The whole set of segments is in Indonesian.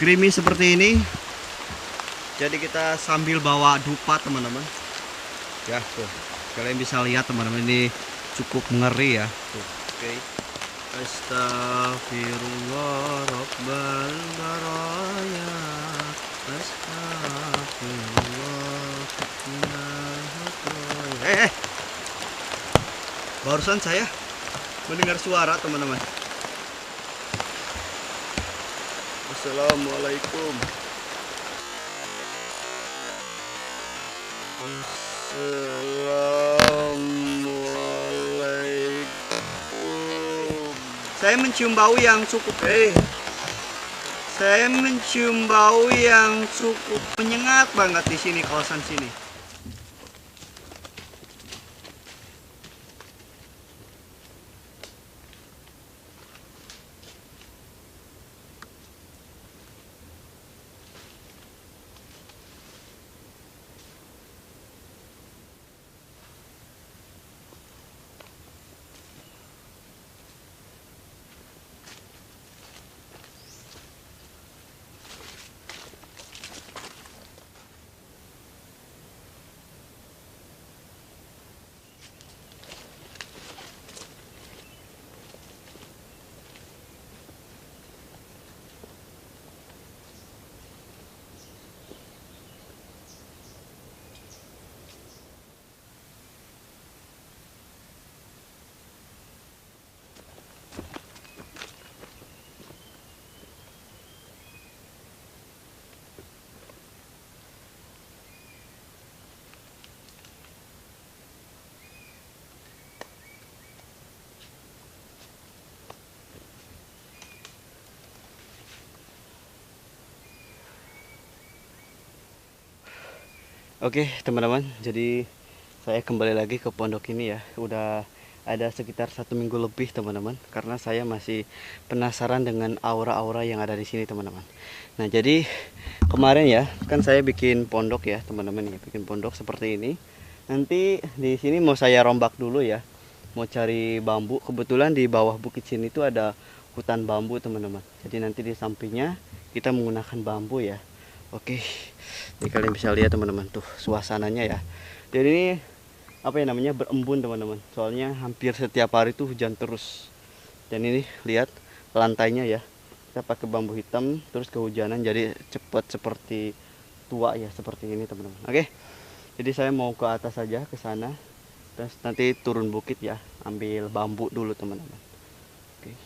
gerimis seperti ini. Jadi kita sambil bawa dupa teman-teman. Ya tuh, kalian bisa lihat teman-teman, ini cukup ngeri ya. Tuh, oke. Astagfirullah Rabbal baraya. Astagfirullah. Barusan saya mendengar suara teman-teman. Assalamualaikum. Assalamualaikum. Saya mencium bau yang cukup Saya mencium bau yang cukup menyengat banget di sini, kawasan sini. Oke teman-teman, jadi saya kembali lagi ke pondok ini ya. Udah ada sekitar 1 minggu lebih teman-teman, karena saya masih penasaran dengan aura-aura yang ada di sini teman-teman. Nah jadi kemarin ya, kan saya bikin pondok ya teman-teman, ya bikin pondok seperti ini. Nanti di sini mau saya rombak dulu ya, mau cari bambu. Kebetulan di bawah bukit sini tuh ada hutan bambu teman-teman. Jadi nanti di sampingnya kita menggunakan bambu ya. Oke, ini kalian bisa lihat teman-teman tuh suasananya ya. Dan ini apa ya namanya, berembun teman-teman. Soalnya hampir setiap hari tuh hujan terus. Dan ini lihat lantainya ya. Kita pakai bambu hitam terus kehujanan, jadi cepat seperti tua ya, seperti ini teman-teman. Oke. Jadi saya mau ke atas saja, ke sana. Terus nanti turun bukit ya, ambil bambu dulu teman-teman. Oke.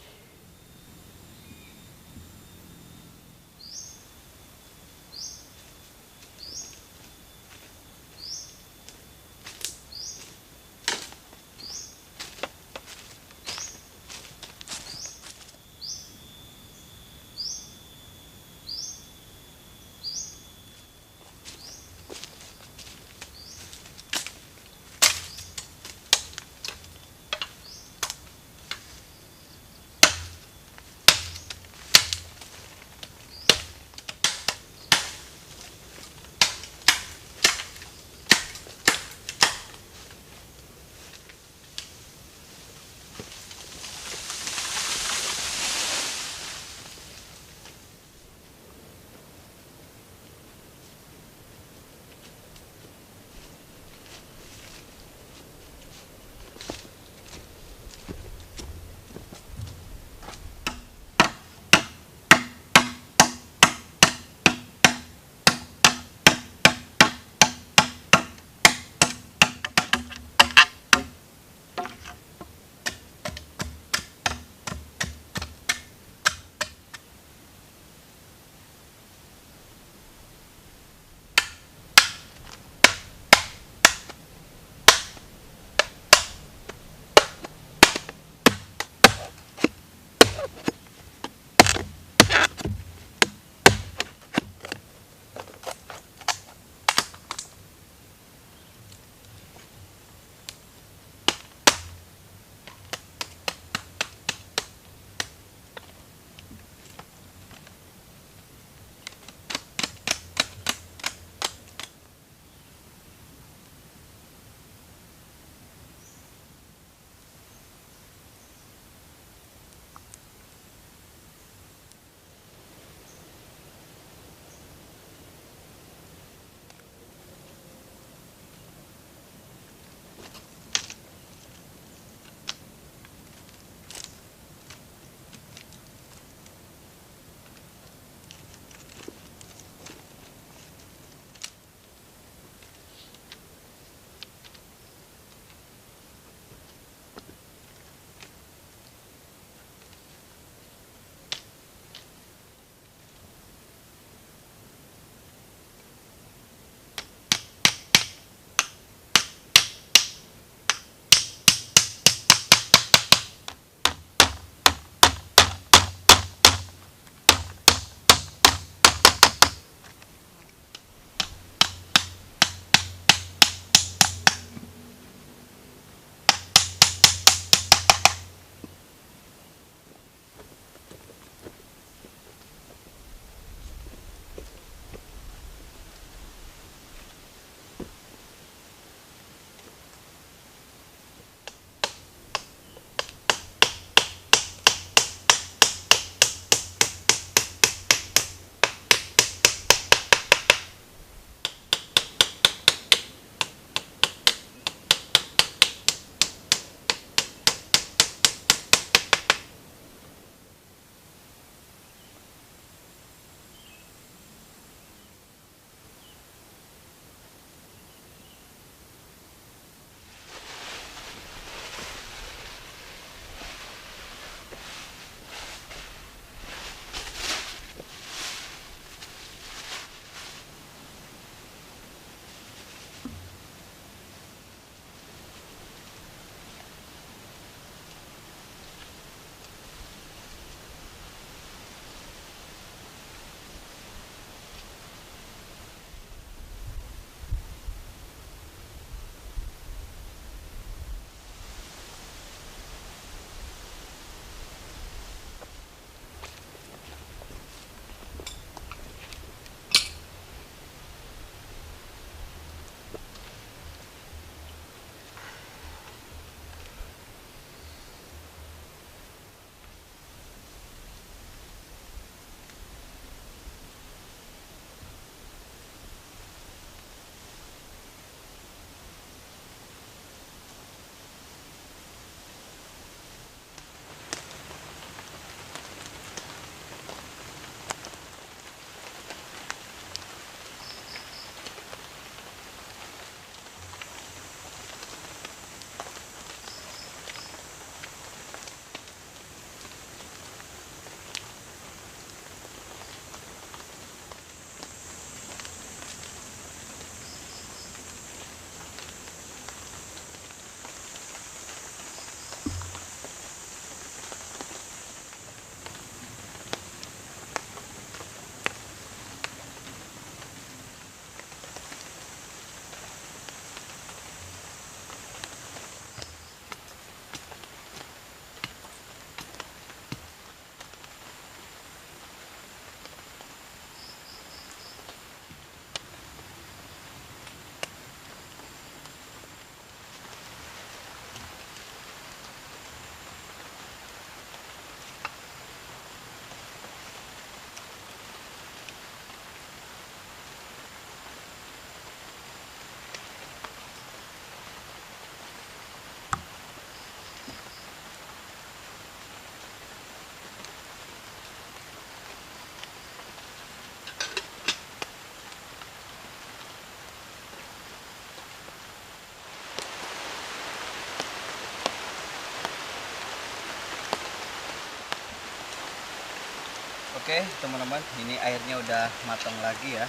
Oke teman-teman, ini airnya udah matang lagi ya.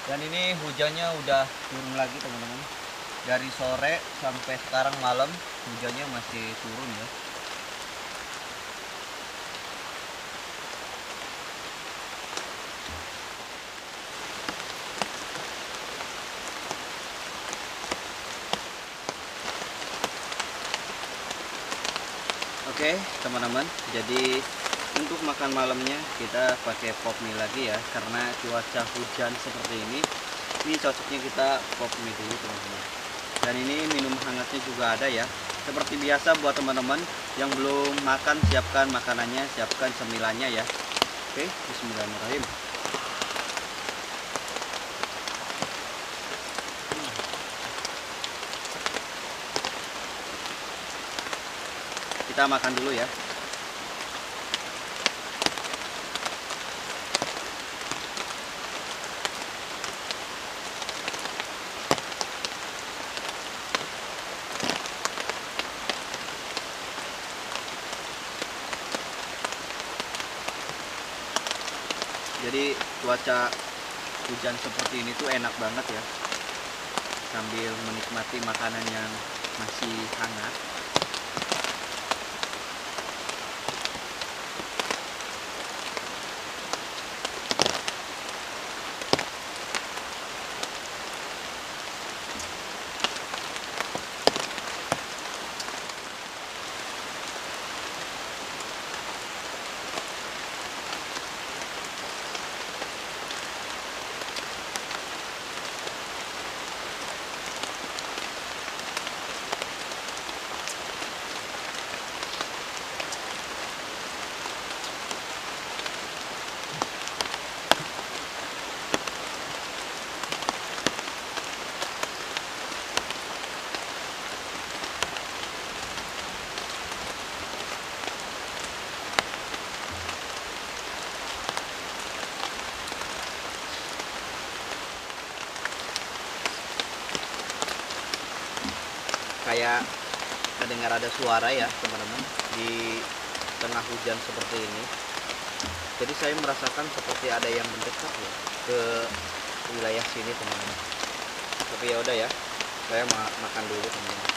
Dan ini hujannya udah turun lagi teman-teman. Dari sore sampai sekarang malam hujannya masih turun ya. Oke teman-teman, jadi untuk makan malamnya kita pakai pop mie lagi ya, karena cuaca hujan seperti ini cocoknya kita pop mie dulu teman-teman. Dan ini minum hangatnya juga ada ya. Seperti biasa buat teman-teman yang belum makan, siapkan makanannya, siapkan cemilannya ya. Oke, bismillahirrahmanirrahim. Kita makan dulu ya. Jadi cuaca hujan seperti ini tuh enak banget ya, sambil menikmati makanan yang masih hangat. Kayak kedengar ada suara ya teman-teman di tengah hujan seperti ini. Jadi saya merasakan seperti ada yang mendekat ya ke wilayah sini teman-teman. Tapi ya udah ya, saya makan dulu teman-teman.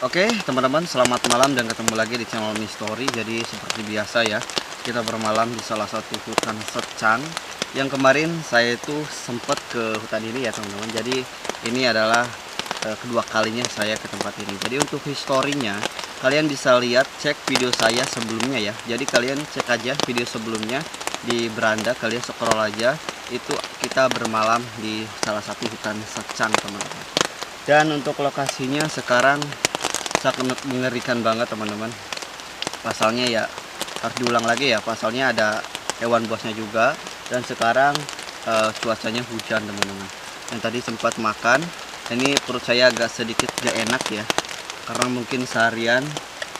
Oke teman-teman, selamat malam dan ketemu lagi di channel Mistory. Jadi seperti biasa ya, kita bermalam di salah satu hutan secang. Yang kemarin saya itu sempat ke hutan ini ya teman-teman. Jadi ini adalah kedua kalinya saya ke tempat ini. Jadi untuk historinya kalian bisa lihat, cek video saya sebelumnya ya. Jadi kalian cek aja video sebelumnya di beranda, kalian scroll aja. Itu kita bermalam di salah satu hutan secang teman-teman. Dan untuk lokasinya sekarang sangat mengerikan banget teman-teman. Pasalnya ya harus diulang lagi ya, pasalnya ada hewan buasnya juga. Dan sekarang cuacanya hujan teman-teman. Yang tadi sempat makan, ini perut saya agak sedikit gak enak ya, karena mungkin seharian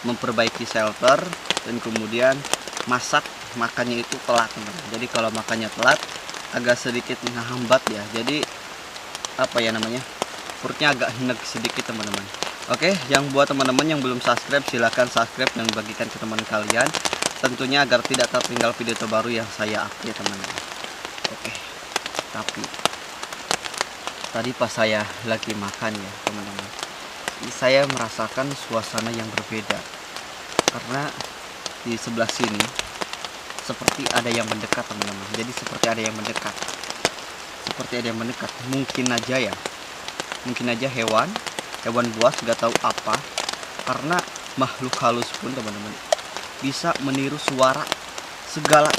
memperbaiki shelter dan kemudian masak, makannya itu telat teman-teman. Jadi kalau makannya telat agak sedikit menghambat ya, jadi apa ya namanya, perutnya agak enek sedikit teman-teman. Oke, yang buat teman-teman yang belum subscribe, silahkan subscribe dan bagikan ke teman kalian, tentunya agar tidak tertinggal video terbaru yang saya update teman-teman. Oke, tapi tadi pas saya lagi makan ya teman-teman, saya merasakan suasana yang berbeda, karena di sebelah sini seperti ada yang mendekat teman-teman. Jadi seperti ada yang mendekat, mungkin aja ya, mungkin aja hewan buas, gak tahu apa, karena makhluk halus pun teman-teman bisa meniru suara, segala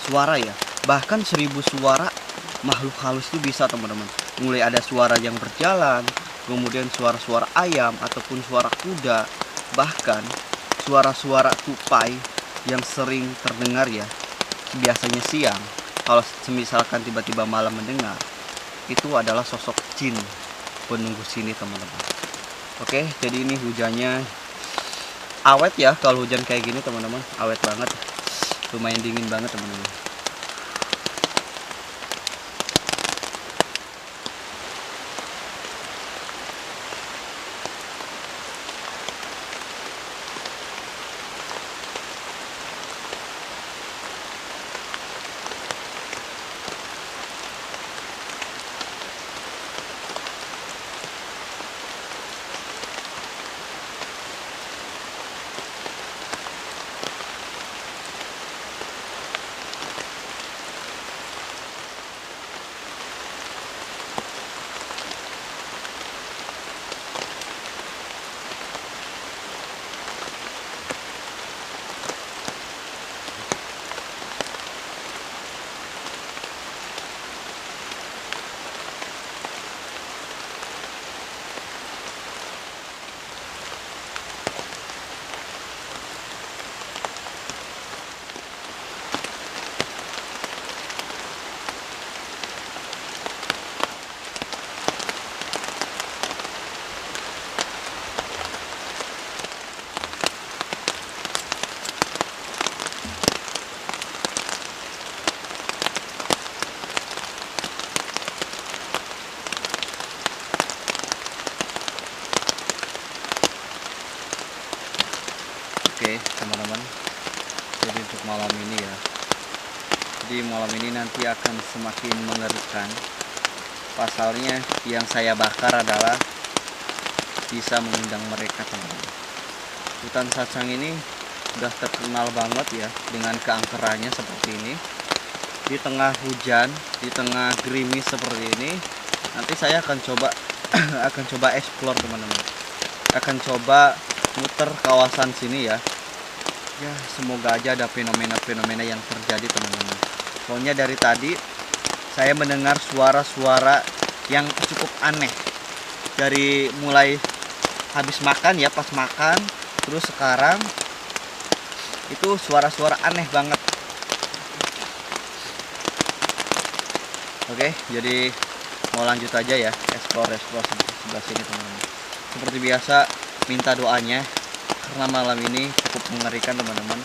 suara ya, bahkan 1000 suara makhluk halus itu bisa teman-teman. Mulai ada suara yang berjalan, kemudian suara-suara ayam ataupun suara kuda, bahkan suara-suara tupai yang sering terdengar ya, biasanya siang. Kalau misalkan tiba-tiba malam mendengar, itu adalah sosok jin penunggu sini teman-teman. Oke, jadi ini hujannya awet ya kalau hujan kayak gini teman-teman, awet banget, lumayan dingin banget teman-teman. Oke teman-teman, jadi untuk malam ini ya, jadi malam ini nanti akan semakin mengerikan. Pasalnya yang saya bakar adalah bisa mengundang mereka teman-teman. Hutan Sancang ini udah terkenal banget ya dengan keangkerannya seperti ini. Di tengah hujan, di tengah gerimis seperti ini, nanti saya akan coba akan coba explore teman-teman, akan coba muter kawasan sini ya. Ya semoga aja ada fenomena-fenomena yang terjadi teman-teman. Soalnya dari tadi saya mendengar suara-suara yang cukup aneh. Dari mulai habis makan ya, pas makan, terus sekarang itu suara-suara aneh banget. Oke, jadi mau lanjut aja ya, explore sebelah sini teman-teman. Seperti biasa, minta doanya karena malam ini cukup mengerikan teman-teman.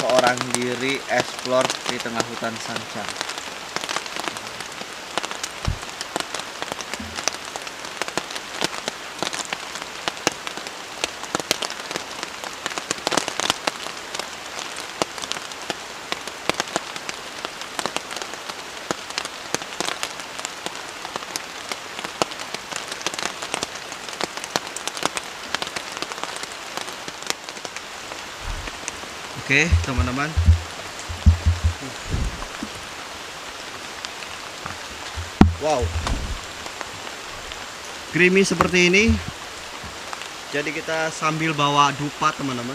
Seorang diri explore di tengah hutan Sancang. Oke teman-teman, wow, gerimis seperti ini. Jadi kita sambil bawa dupa teman-teman.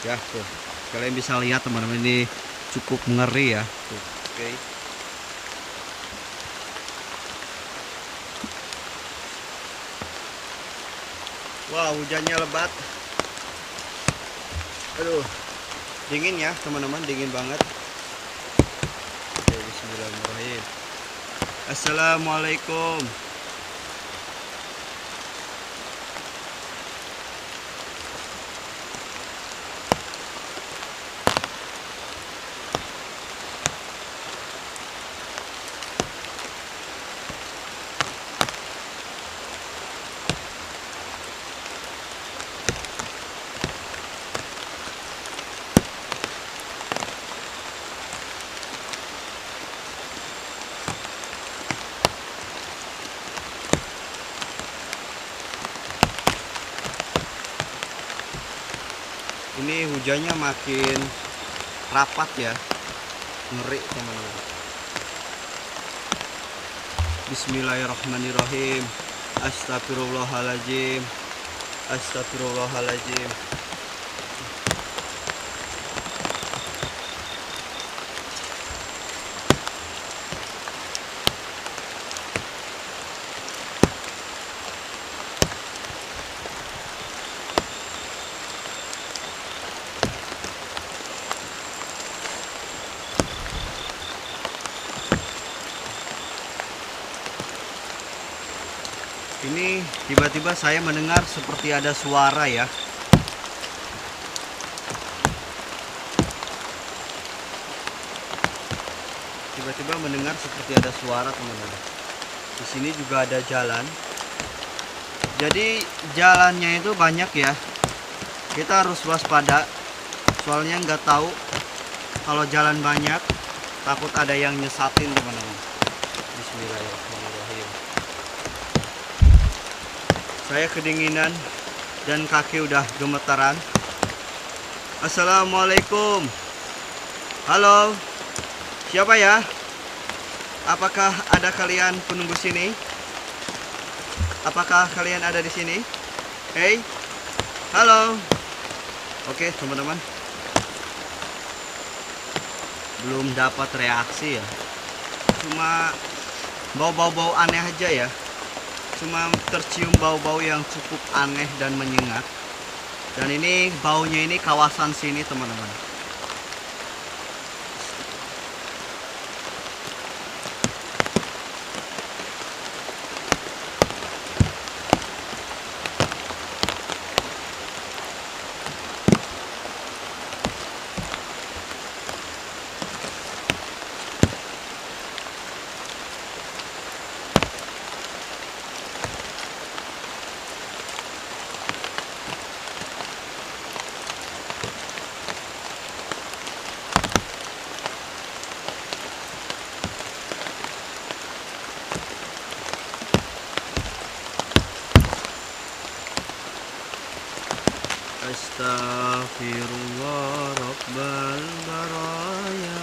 Ya tuh, kalian bisa lihat teman-teman, ini cukup ngeri ya. Tuh, oke. Wow, hujannya lebat. Aduh, dingin ya teman-teman, dingin banget. Oke, bismillahirrahmanirrahim. Assalamualaikum. Ini hujannya makin rapat ya, ngeri teman-teman. Bismillahirrahmanirrahim. Astagfirullahaladzim. Astagfirullahaladzim. Ini tiba-tiba saya mendengar seperti ada suara ya. tiba-tiba mendengar seperti ada suara, teman-teman. Di sini juga ada jalan. Jadi jalannya itu banyak ya. Kita harus waspada. Soalnya nggak tahu kalau jalan banyak, takut ada yang nyesatin, teman-teman. Bismillahirrahmanirrahim. Saya kedinginan dan kaki udah gemetaran. Assalamualaikum. Halo. Siapa ya? Apakah ada kalian penunggu sini? Apakah kalian ada di sini? Hey. Halo. Oke, teman-teman. Belum dapat reaksi ya. Cuma bau-bau aneh aja ya. Cuma tercium bau-bau yang cukup aneh dan menyengat. Dan ini baunya ini kawasan sini, teman-teman. Astaghfirullah Rabbal baraya.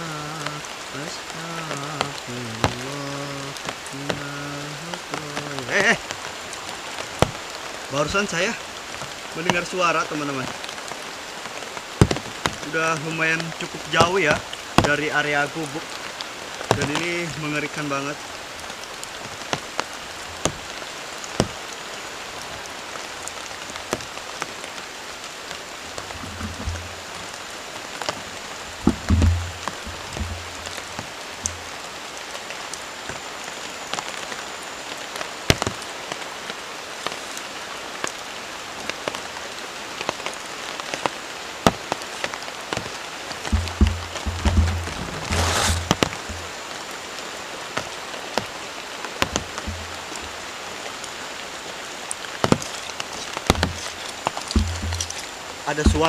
Astaghfirullah. Barusan saya mendengar suara, teman-teman. Udah lumayan cukup jauh ya dari area gubuk. Dan ini mengerikan banget.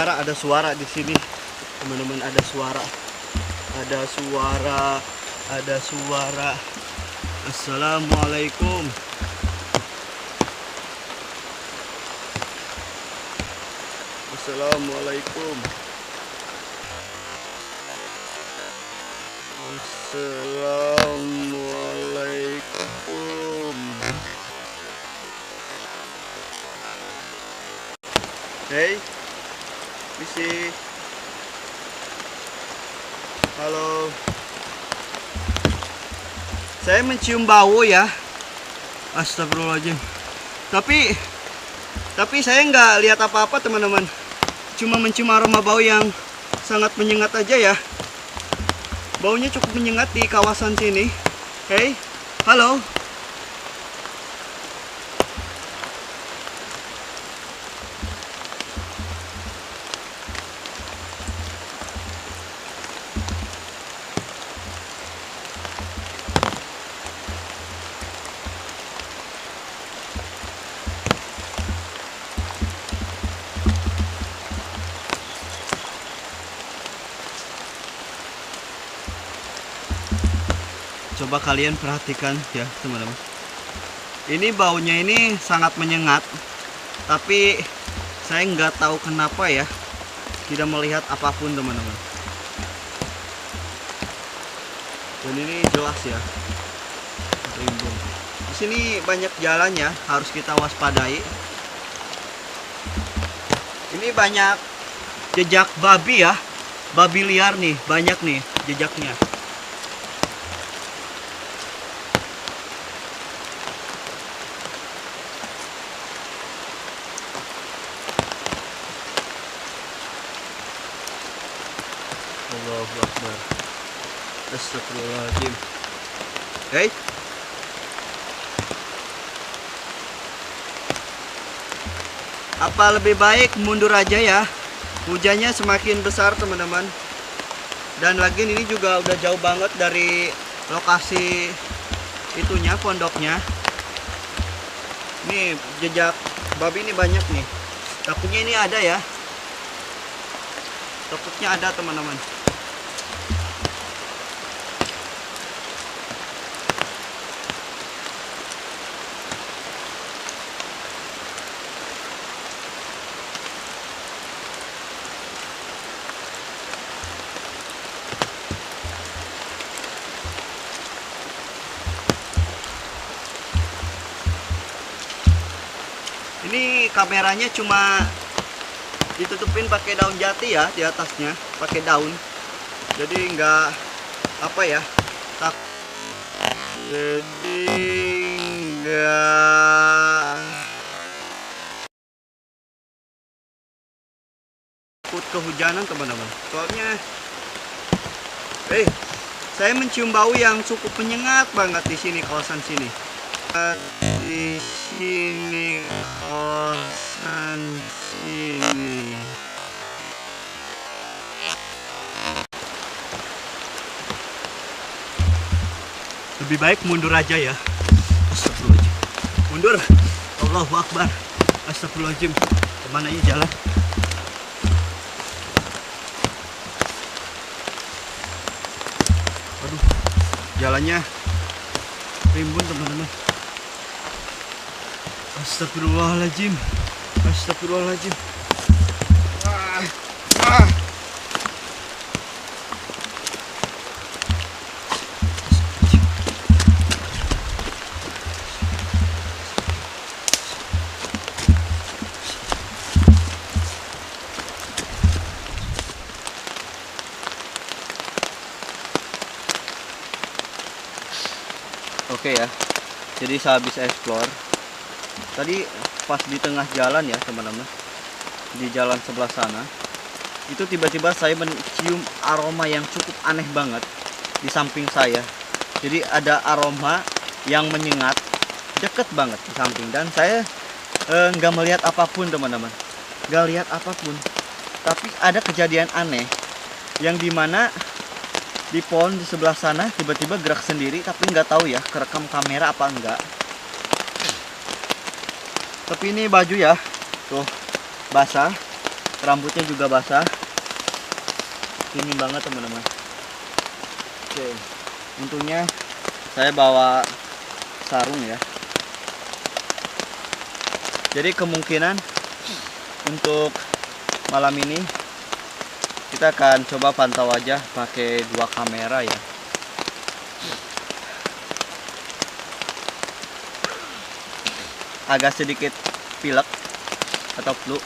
Ada suara di sini, teman-teman. Ada suara. Assalamualaikum. Assalamualaikum. Hey, misi. Halo. Saya mencium bau ya. Astagfirullahaladzim. Tapi saya nggak lihat apa-apa, teman-teman. Cuma mencium aroma bau yang sangat menyengat aja ya. Baunya cukup menyengat di kawasan sini. Hey, halo. Coba kalian perhatikan ya, teman-teman. Ini baunya ini sangat menyengat. Tapi saya nggak tahu kenapa ya, tidak melihat apapun, teman-teman. Dan ini jelas ya, rimbun. Di sini banyak jalan ya, harus kita waspadai. Ini banyak jejak babi ya, babi liar nih, banyak nih jejaknya. Allahu Akbar. Astagfirullahaladzim. Hey. Apa lebih baik mundur aja ya? Hujannya semakin besar, teman-teman. Dan lagi ini juga udah jauh banget dari lokasi itunya, pondoknya. Nih jejak babi ini banyak nih. Takutnya ini ada ya. Takutnya ada teman-teman. Ini kameranya cuma ditutupin pakai daun jati ya, di atasnya pakai daun, jadi nggak apa ya, jadi nggak takut kehujanan teman-teman. Soalnya saya mencium bau yang cukup menyengat banget di sini, kawasan sini. Di sini, kawasan sini. Lebih baik mundur aja ya. Astagfirullahaladzim. Mundur. Allahu Akbar. Astagfirullahaladzim. Kemana ini jalan? Aduh, jalannya rimbun teman-teman. Astagfirullahaladzim. Astagfirullahaladzim. Oke ya, jadi sehabis explore tadi pas di tengah jalan ya teman-teman, di jalan sebelah sana, itu tiba-tiba saya mencium aroma yang cukup aneh banget di samping saya. Jadi ada aroma yang menyengat deket banget di samping, dan saya nggak melihat apapun teman-teman, nggak lihat apapun. Tapi ada kejadian aneh yang dimana di pohon di sebelah sana tiba-tiba gerak sendiri, tapi nggak tahu ya kerekam kamera apa enggak. Tapi ini baju ya, tuh basah, rambutnya juga basah, dingin banget teman-teman. Oke, untungnya saya bawa sarung ya. Jadi kemungkinan untuk malam ini kita akan coba pantau aja pakai 2 kamera ya. Agak sedikit pilek atau flu.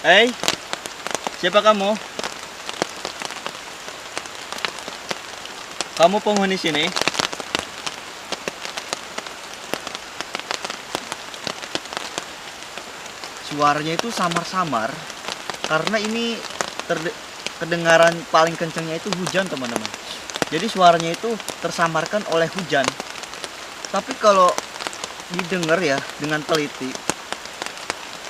Hey, siapa kamu? Kamu penghuni sini? Suaranya itu samar-samar karena ini kedengaran paling kencangnya itu hujan teman-teman. Jadi suaranya itu tersamarkan oleh hujan. Tapi kalau didengar ya dengan teliti,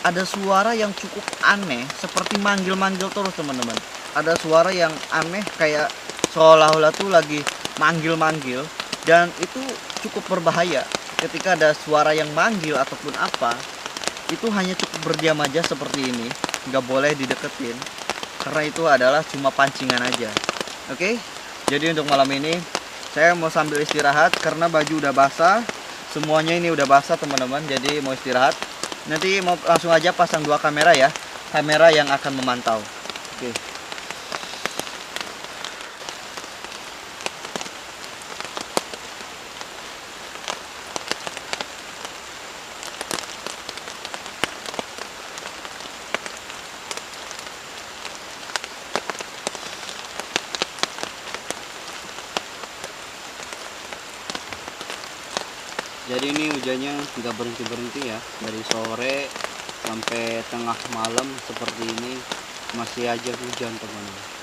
ada suara yang cukup aneh, seperti manggil-manggil terus teman-teman. Ada suara yang aneh kayak seolah-olah tuh lagi manggil-manggil, dan itu cukup berbahaya. Ketika ada suara yang manggil ataupun apa, itu hanya cukup berdiam aja seperti ini, nggak boleh dideketin, karena itu adalah cuma pancingan aja. Oke, jadi untuk malam ini saya mau sambil istirahat karena baju udah basah, semuanya ini udah basah teman-teman. Jadi mau istirahat, nanti mau langsung aja pasang 2 kamera ya, kamera yang akan memantau. Oke. Jadi ini hujannya nggak berhenti-berhenti ya, dari sore sampai tengah malam seperti ini masih aja hujan teman-teman.